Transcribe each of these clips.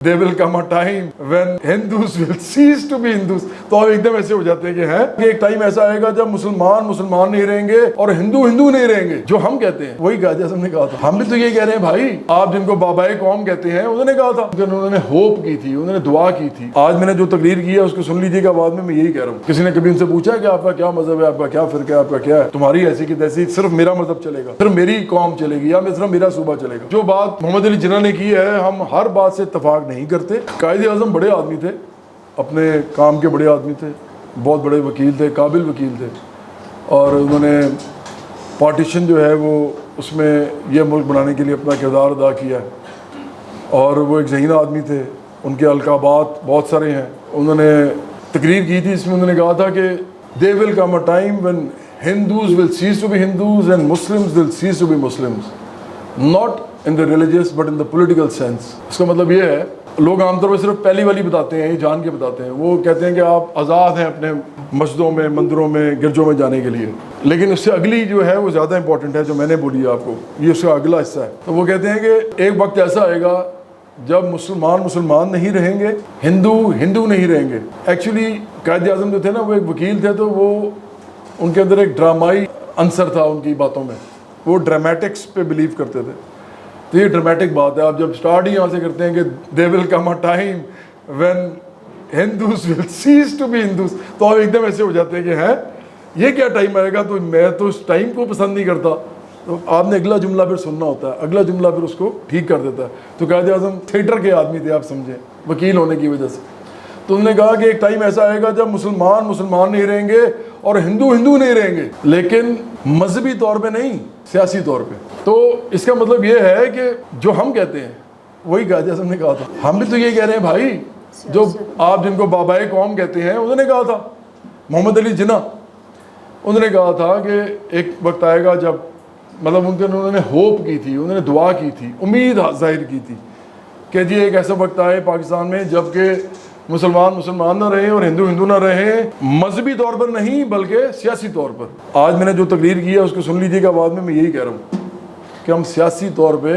There will come a time when Hindus will cease to be Hindus. تو ہم ایک دم ایسے ہو جاتے ہیں کہ ہے کہ ایک ٹائم ایسا آئے گا جب مسلمان مسلمان نہیں رہیں گے اور ہندو ہندو نہیں رہیں گے. جو ہم کہتے ہیں وہی قائد اعظم نے کہا تھا. ہم بھی تو یہ کہہ رہے ہیں بھائی, آپ جن کو بابائے قوم کہتے ہیں انہوں نے کہا تھا, انہوں نے ہوپ کی تھی, انہوں نے دعا کی تھی. آج میں نے جو تقریر کی ہے اس کو سن لیجیے گا, بعد میں یہی کہہ رہا ہوں. کسی نے کبھی ان سے پوچھا کہ آپ کا کیا مذہب ہے, آپ کا کیا فرقہ ہے, آپ کا کیا ہے؟ تمہاری ایسی کی تیسی, صرف میرا مذہب چلے گا, صرف میری قوم چلے گی, یا صرف میرا صوبہ چلے گا. جو بات محمد علی جناح نے کی ہے, ہم ہر بات سے اتفاق نہیں کرتے. قائد اعظم بڑے آدمی تھے, اپنے کام کے بڑے آدمی تھے, بہت بڑے وکیل تھے, قابل وکیل تھے, اور انہوں نے پارٹیشن جو ہے وہ اس میں یہ ملک بنانے کے لیے اپنا کردار ادا کیا ہے. اور وہ ایک ذہین آدمی تھے, ان کے القابات بہت سارے ہیں. انہوں نے تقریر کی تھی, اس میں انہوں نے کہا تھا کہ there will come a time when Hindus will cease to be Hindus and Muslims will cease to be Muslims, not in the religious but in the political sense. اس کا مطلب یہ ہے, لوگ عام طور پہ صرف پہلی والی بتاتے ہیں, یہ جان کے بتاتے ہیں. وہ کہتے ہیں کہ آپ آزاد ہیں اپنے مسجدوں میں, مندروں میں, گرجوں میں جانے کے لیے, لیکن اس سے اگلی جو ہے وہ زیادہ امپورٹنٹ ہے, جو میں نے بولی آپ کو, یہ اس کا اگلا حصہ ہے. تو وہ کہتے ہیں کہ ایک وقت ایسا آئے گا جب مسلمان مسلمان نہیں رہیں گے, ہندو ہندو نہیں رہیں گے. ایکچولی قائد اعظم جو تھے نا, وہ ایک وکیل تھے, تو وہ ان کے اندر ایک ڈرامائی عنصر تھا ان کی باتوں میں. وہ ڈرامیٹکس پہ بلیو کرتے تھے. تو یہ ڈرامیٹک بات ہے. آپ جب سٹارٹ ہی یہاں سے کرتے ہیں کہ there will come a time when Hindus will cease to be Hindus, تو ہم ایک دم ایسے ہو جاتے ہیں کہ ہے یہ کیا ٹائم آئے گا. تو میں تو اس ٹائم کو پسند نہیں کرتا. تو آپ نے اگلا جملہ پھر سننا ہوتا ہے, اگلا جملہ پھر اس کو ٹھیک کر دیتا ہے. تو قائد اعظم تھیٹر کے آدمی تھے, آپ سمجھیں, وکیل ہونے کی وجہ سے. تو انہوں نے کہا کہ ایک ٹائم ایسا آئے گا جب مسلمان مسلمان نہیں رہیں گے اور ہندو ہندو نہیں رہیں گے, لیکن مذہبی طور پہ نہیں, سیاسی طور پہ. تو اس کا مطلب یہ ہے کہ جو ہم کہتے ہیں وہی قائد اعظم نے کہا تھا. ہم بھی تو یہ کہہ رہے ہیں بھائی, جو آپ جن کو بابائے قوم کہتے ہیں انہوں نے کہا تھا. محمد علی جناح, انہوں نے کہا تھا کہ ایک وقت آئے گا جب, مطلب انہوں نے ہوپ کی تھی, انہوں نے دعا کی تھی, امید ظاہر کی تھی کہ جی ایک ایسا وقت آئے پاکستان میں جب کہ مسلمان مسلمان نہ رہیں اور ہندو ہندو نہ رہیں, مذہبی طور پر نہیں بلکہ سیاسی طور پر. آج میں نے جو تقریر کی ہے اس کو سن لیجیے گا, بعد میں یہی کہہ رہا ہوں کہ ہم سیاسی طور پہ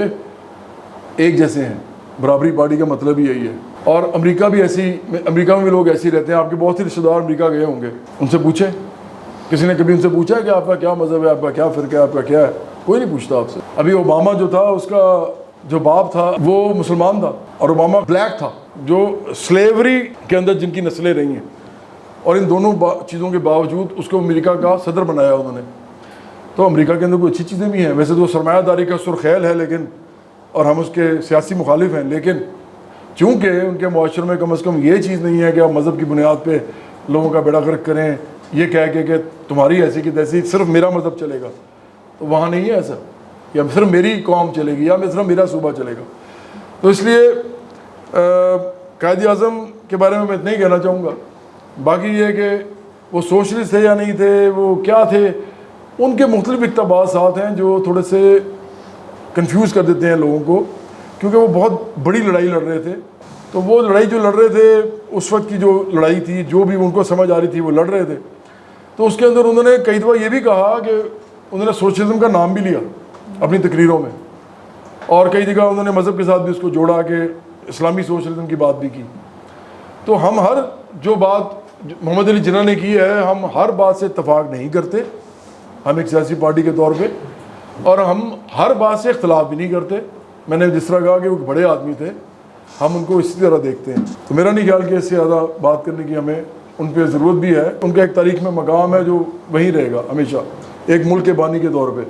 ایک جیسے ہیں. برابری پارٹی کا مطلب ہی یہی ہے. اور امریکہ بھی ایسی, امریکہ میں بھی لوگ ایسے ہی رہتے ہیں. آپ کے بہت سے رشتہ دار امریکہ گئے ہوں گے, ان سے پوچھیں, کسی نے کبھی ان سے پوچھا کہ آپ کا کیا مذہب ہے, آپ کا کیا فرقہ ہے, آپ کا کیا ہے؟ کوئی نہیں پوچھتا آپ سے. ابھی اوباما جو تھا, اس کا جو باپ تھا وہ مسلمان تھا, اور اوباما بلیک تھا, جو سلیوری کے اندر جن کی نسلیں رہی ہیں, اور ان دونوں چیزوں کے باوجود اس کو امریکہ کا صدر بنایا انہوں نے. تو امریکہ کے اندر کوئی اچھی چیزیں بھی ہیں, ویسے تو سرمایہ داری کا سرخیل ہے, لیکن اور ہم اس کے سیاسی مخالف ہیں, لیکن چونکہ ان کے معاشرے میں کم از کم یہ چیز نہیں ہے کہ آپ مذہب کی بنیاد پہ لوگوں کا بیڑا غرق کریں, یہ کہہ کے کہ تمہاری ایسی کی تیسی, صرف میرا مذہب چلے گا. تو وہاں نہیں ہے ایسا, یا صرف میری قوم چلے گی, یا صرف میرا صوبہ چلے گا. تو اس لیے قائد اعظم کے بارے میں اتنا ہی کہنا چاہوں گا. باقی یہ کہ وہ سوشلسٹ تھے یا نہیں تھے, وہ کیا تھے, ان کے مختلف اقتباسات ہیں جو تھوڑے سے کنفیوز کر دیتے ہیں لوگوں کو, کیونکہ وہ بہت بڑی لڑائی لڑ رہے تھے. تو وہ لڑائی جو لڑ رہے تھے, اس وقت کی جو لڑائی تھی, جو بھی ان کو سمجھ آ رہی تھی وہ لڑ رہے تھے. تو اس کے اندر انہوں نے کئی دفعہ یہ بھی کہا کہ انہوں نے سوشلزم کا نام بھی لیا اپنی تقریروں میں, اور کئی جگہ انہوں نے مذہب کے ساتھ بھی اس کو جوڑا کہ اسلامی سوشلزم کی بات بھی کی. تو ہم ہر جو بات محمد علی جناح نے کی ہے, ہم ہر بات سے اتفاق نہیں کرتے, ہم ایک سیاسی پارٹی کے طور پہ, اور ہم ہر بات سے اختلاف بھی نہیں کرتے. میں نے جس طرح کہا کہ وہ بڑے آدمی تھے, ہم ان کو اسی طرح دیکھتے ہیں. تو میرا نہیں خیال کہ اس سے زیادہ بات کرنے کی ہمیں ان پہ ضرورت بھی ہے. ان کا ایک تاریخ میں مقام ہے جو وہیں رہے گا ہمیشہ, ایک ملک کے بانی کے طور پہ.